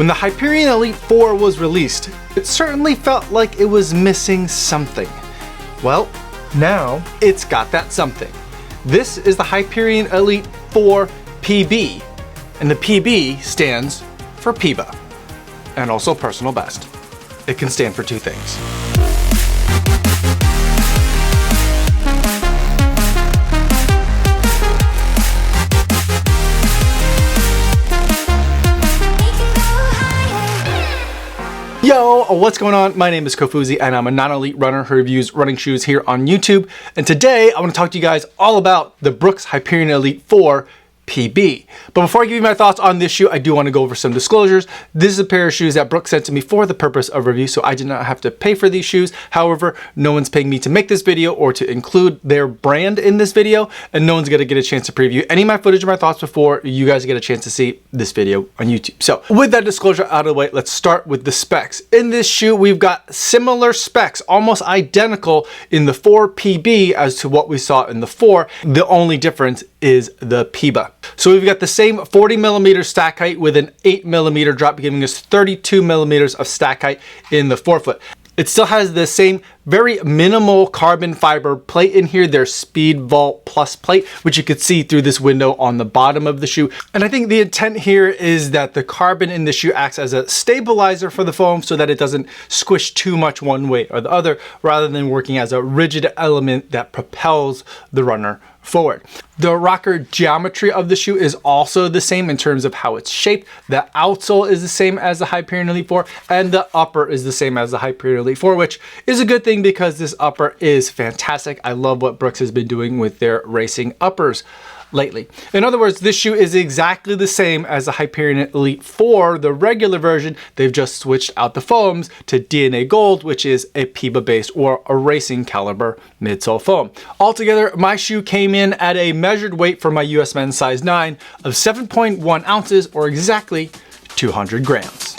When the Hyperion Elite 4 was released, it certainly felt like it was missing something. Well, now it's got that something. This is the Hyperion Elite 4 PB, and the PB stands for peba, and also personal best. It can stand for two things. Yo, what's going on? My name is Kofuzi and I'm a non-elite runner who reviews running shoes here on YouTube. And today I want to talk to you guys all about the Brooks Hyperion Elite 4 PB. But before I give you my thoughts on this shoe, I do want to go over some disclosures. This is a pair of shoes that Brooks sent to me for the purpose of review, so I did not have to pay for these shoes. However, no one's paying me to make this video or to include their brand in this video, and no one's going to get a chance to preview any of my footage or my thoughts before you guys get a chance to see this video on YouTube. So with that disclosure out of the way, let's start with the specs. In this shoe, we've got similar specs, almost identical in the 4 PB as to what we saw in the 4. The only difference is the peba. So we've got the same 40mm stack height with an 8mm drop, giving us 32mm of stack height in the forefoot. It still has the same very minimal carbon fiber plate in here, their Speed Vault Plus plate, which you could see through this window on the bottom of the shoe. And I think the intent here is that the carbon in the shoe acts as a stabilizer for the foam so that it doesn't squish too much one way or the other, rather than working as a rigid element that propels the runner forward. The rocker geometry of the shoe is also the same in terms of how it's shaped. The outsole is the same as the Hyperion Elite 4, and the upper is the same as the Hyperion Elite 4, which is a good thing because this upper is fantastic. I love what Brooks has been doing with their racing uppers lately. In other words, this shoe is exactly the same as the Hyperion Elite 4, the regular version. They've just switched out the foams to DNA Gold, which is a peba based or a racing caliber midsole foam. Altogether, my shoe came in at a measured weight for my US men's size 9 of 7.1 ounces, or exactly 200 grams.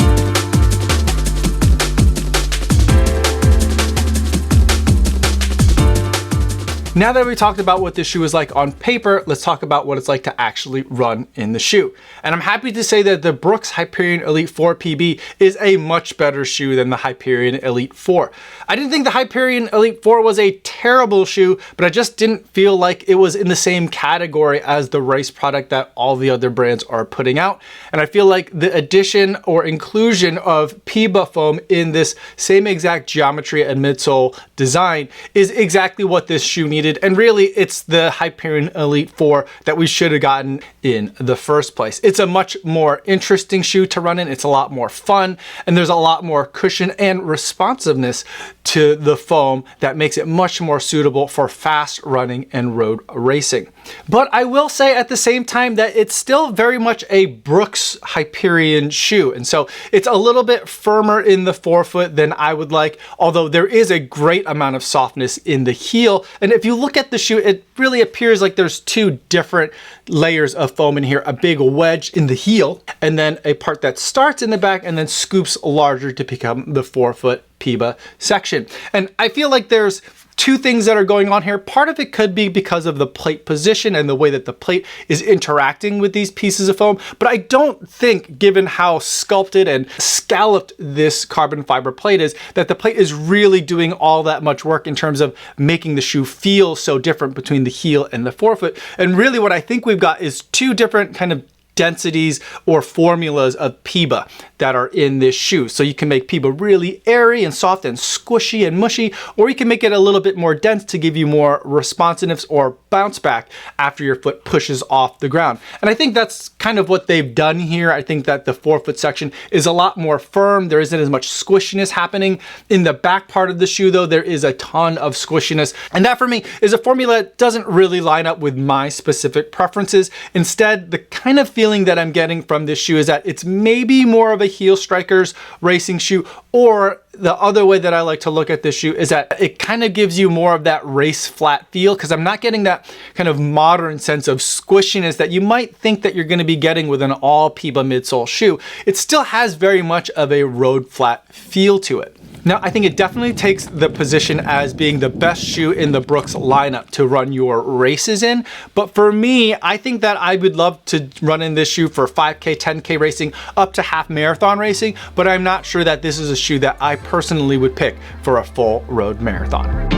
Now that we talked about what this shoe is like on paper, let's talk about what it's like to actually run in the shoe. And I'm happy to say that the Brooks Hyperion Elite 4 PB is a much better shoe than the Hyperion Elite 4. I didn't think the Hyperion Elite 4 was a terrible shoe, but I just didn't feel like it was in the same category as the race product that all the other brands are putting out. And I feel like the addition or inclusion of peba foam in this same exact geometry and midsole design is exactly what this shoe needed. And really, it's the Hyperion Elite 4 that we should have gotten in the first place. It's a much more interesting shoe to run in. It's a lot more fun, and there's a lot more cushion and responsiveness to the foam that makes it much more suitable for fast running and road racing. But I will say at the same time that it's still very much a Brooks Hyperion shoe. And so it's a little bit firmer in the forefoot than I would like, although there is a great amount of softness in the heel. And if you look at the shoe, it really appears like there's two different layers of foam in here, a big wedge in the heel, and then a part that starts in the back and then scoops larger to become the forefoot peba section. And I feel like there's two things that are going on here. Part of it could be because of the plate position and the way that the plate is interacting with these pieces of foam, but I don't think, given how sculpted and scalloped this carbon fiber plate is, that the plate is really doing all that much work in terms of making the shoe feel so different between the heel and the forefoot. And really what I think we've got is two different kind of densities or formulas of peba that are in this shoe. So you can make peba really airy and soft and squishy and mushy, or you can make it a little bit more dense to give you more responsiveness or bounce back after your foot pushes off the ground. And I think that's kind of what they've done here. I think that the forefoot section is a lot more firm. There isn't as much squishiness happening. In the back part of the shoe though, there is a ton of squishiness. And that for me is a formula that doesn't really line up with my specific preferences. Instead, the kind of feeling that I'm getting from this shoe is that it's maybe more of a heel strikers racing shoe, or the other way that I like to look at this shoe is that it kind of gives you more of that race flat feel, because I'm not getting that kind of modern sense of squishiness that you might think that you're going to be getting with an all peba midsole shoe. It still has very much of a road flat feel to it. Now, I think it definitely takes the position as being the best shoe in the Brooks lineup to run your races in. But for me, I think that I would love to run in this shoe for 5K, 10K racing, up to half marathon racing, but I'm not sure that this is a shoe that I personally would pick for a full road marathon.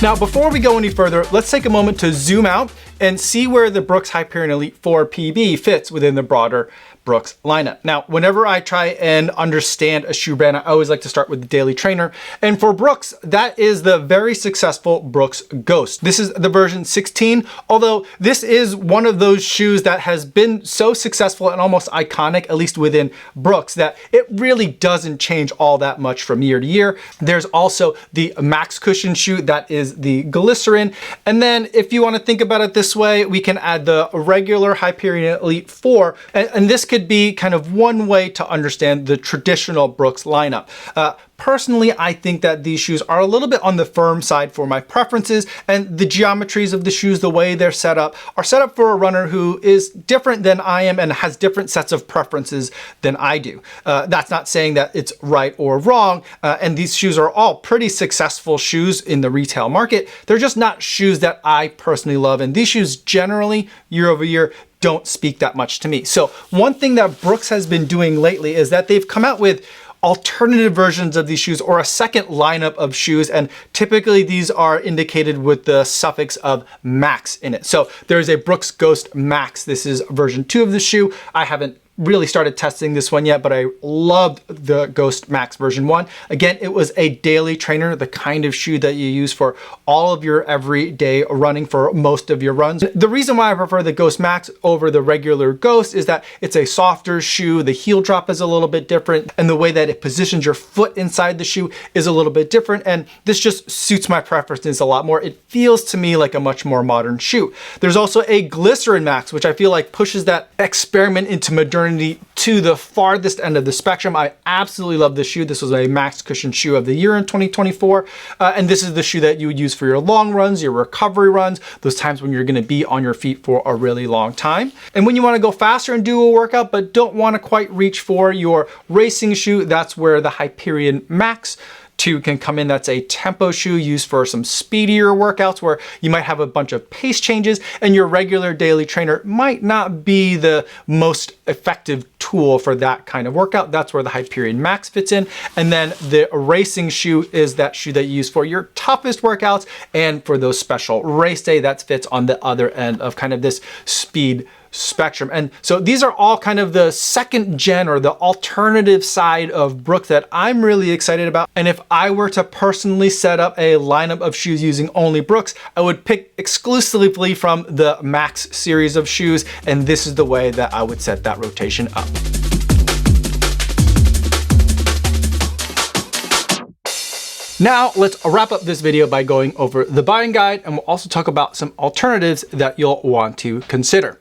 Now, before we go any further, let's take a moment to zoom out and see where the Brooks Hyperion Elite 4 PB fits within the broader Brooks lineup. Now, whenever I try and understand a shoe brand, I always like to start with the Daily Trainer. And for Brooks, that is the very successful Brooks Ghost. This is the version 16, although this is one of those shoes that has been so successful and almost iconic, at least within Brooks, that it really doesn't change all that much from year to year. There's also the Max Cushion shoe, that is the glycerin. And then if you want to think about it this way, we can add the regular Hyperion Elite 4, and this could be kind of one way to understand the traditional Brooks lineup. Personally, I think that these shoes are a little bit on the firm side for my preferences, and the geometries of the shoes, the way they're set up, are set up for a runner who is different than I am and has different sets of preferences than I do. That's not saying that it's right or wrong, and these shoes are all pretty successful shoes in the retail market. They're just not shoes that I personally love, and these shoes generally, year over year, don't speak that much to me. So one thing that Brooks has been doing lately is that they've come out with alternative versions of these shoes, or a second lineup of shoes, and typically these are indicated with the suffix of Max in it. So there's a Brooks Ghost Max. This is version 2 of the shoe. I haven't really started testing this one yet, but I loved the Ghost Max version 1. Again, it was a Daily Trainer, the kind of shoe that you use for all of your everyday running for most of your runs. The reason why I prefer the Ghost Max over the regular Ghost is that it's a softer shoe, the heel drop is a little bit different, and the way that it positions your foot inside the shoe is a little bit different, and this just suits my preferences a lot more. It feels to me like a much more modern shoe. There's also a Glycerin Max, which I feel like pushes that experiment into modernity to the farthest end of the spectrum. I absolutely love this shoe. This was a Max Cushion shoe of the year in 2024. And this is the shoe that you would use for your long runs, your recovery runs, those times when you're going to be on your feet for a really long time. And when you want to go faster and do a workout, but don't want to quite reach for your racing shoe, that's where the Hyperion Max 2 can come in. That's a tempo shoe used for some speedier workouts where you might have a bunch of pace changes and your regular Daily Trainer might not be the most effective tool for that kind of workout. That's where the Hyperion Max fits in. And then the racing shoe is that shoe that you use for your toughest workouts and for those special race day. That fits on the other end of kind of this speed spectrum. And so these are all kind of the second gen or the alternative side of Brooks that I'm really excited about. And if I were to personally set up a lineup of shoes using only Brooks, I would pick exclusively from the Max series of shoes. And this is the way that I would set that rotation up. Now let's wrap up this video by going over the buying guide, and we'll also talk about some alternatives that you'll want to consider.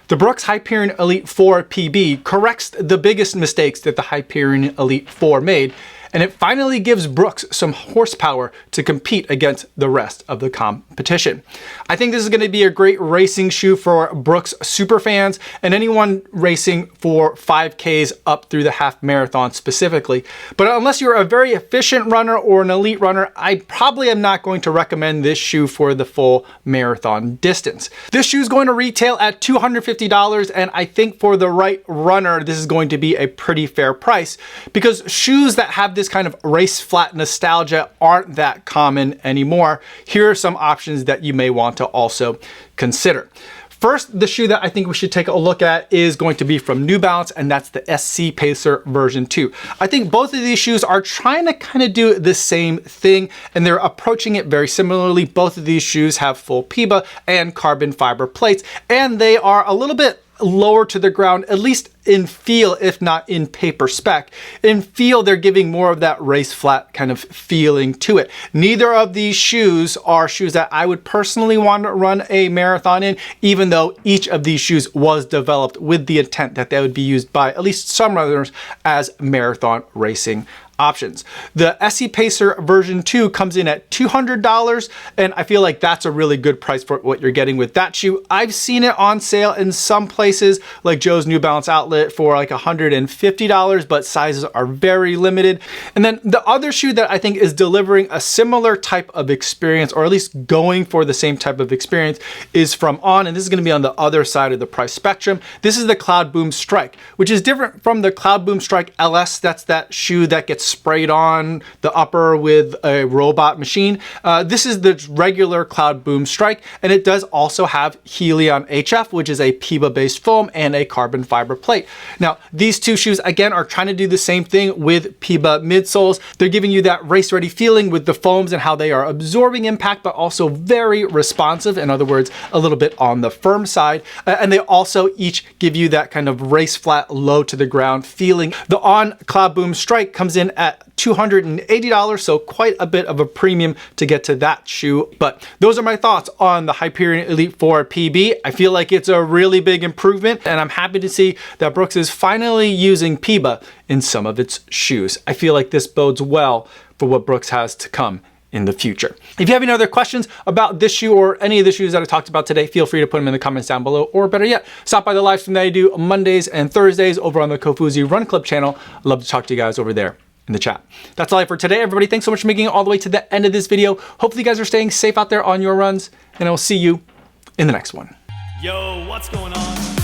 The Brooks Hyperion Elite 4 PB corrects the biggest mistakes that the Hyperion Elite 4 made, and it finally gives Brooks some horsepower to compete against the rest of the competition. I think this is going to be a great racing shoe for Brooks super fans and anyone racing for 5Ks up through the half marathon specifically. But unless you're a very efficient runner or an elite runner, I probably am not going to recommend this shoe for the full marathon distance. This shoe is going to retail at $250, and I think for the right runner, this is going to be a pretty fair price, because shoes that have this kind of race flat nostalgia aren't that common anymore. Here are some options that you may want to also consider. First, the shoe that I think we should take a look at is going to be from New Balance, and that's the SC Pacer version 2. I think both of these shoes are trying to kind of do the same thing, and they're approaching it very similarly. Both of these shoes have full peba and carbon fiber plates, and they are a little bit lower to the ground, at least in feel, if not in paper spec. In feel, they're giving more of that race flat kind of feeling to it. Neither of these shoes are shoes that I would personally want to run a marathon in, even though each of these shoes was developed with the intent that they would be used by at least some runners as marathon racing options. The SE Pacer version 2 comes in at $200, and I feel like that's a really good price for what you're getting with that shoe. I've seen it on sale in some places like Joe's New Balance outlet for like $150, but sizes are very limited. And then the other shoe that I think is delivering a similar type of experience, or at least going for the same type of experience, is from On, and this is going to be on the other side of the price spectrum. This is the Cloudboom Strike, which is different from the Cloudboom Strike LS. That's that shoe that gets sprayed on the upper with a robot machine. This is the regular Cloudboom Strike, and it does also have Hyperion HF, which is a peba based foam and a carbon fiber plate. Now, these two shoes again are trying to do the same thing with peba midsoles. They're giving you that race ready feeling with the foams and how they are absorbing impact, but also very responsive. In other words, a little bit on the firm side. And they also each give you that kind of race flat, low to the ground feeling. The On Cloudboom Strike comes in at $280, so quite a bit of a premium to get to that shoe. But those are my thoughts on the Hyperion Elite 4 PB. I feel like it's a really big improvement, and I'm happy to see that Brooks is finally using peba in some of its shoes. I feel like this bodes well for what Brooks has to come in the future. If you have any other questions about this shoe or any of the shoes that I talked about today, feel free to put them in the comments down below, or better yet, stop by the live stream that I do Mondays and Thursdays over on the Kofuzi Run Club channel. I'd love to talk to you guys over there in the chat. That's all I have for today, everybody. Thanks so much for making it all the way to the end of this video. Hopefully you guys are staying safe out there on your runs, and I will see you in the next one. Yo, what's going on?